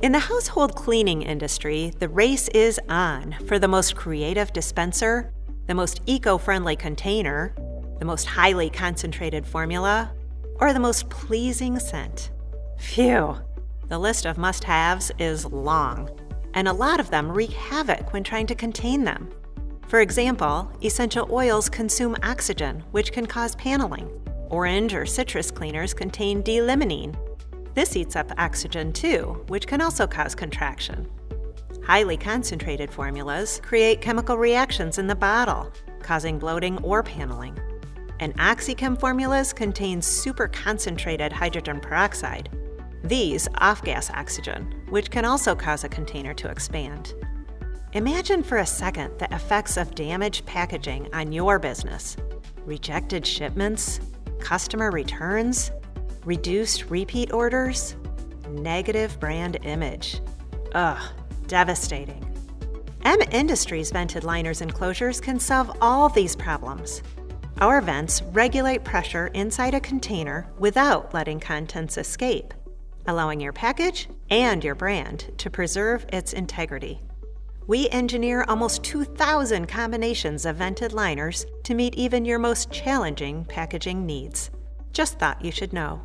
In the household cleaning industry, the race is on for the most creative dispenser, the most eco-friendly container, the most highly concentrated formula, or the most pleasing scent. Phew! The list of must-haves is long, and a lot of them wreak havoc when trying to contain them. For example, essential oils consume oxygen, which can cause paneling. Orange or citrus cleaners contain D-limonene. This eats up oxygen too, which can also cause contraction. Highly concentrated formulas create chemical reactions in the bottle, causing bloating or paneling. And OxyChem formulas contain super concentrated hydrogen peroxide. These off-gas oxygen, which can also cause a container to expand. Imagine for a second the effects of damaged packaging on your business. Rejected shipments, customer returns, reduced repeat orders, negative brand image. Ugh, devastating. M Industries vented liners and closures can solve all these problems. Our vents regulate pressure inside a container without letting contents escape, allowing your package and your brand to preserve its integrity. We engineer almost 2,000 combinations of vented liners to meet even your most challenging packaging needs. Just thought you should know.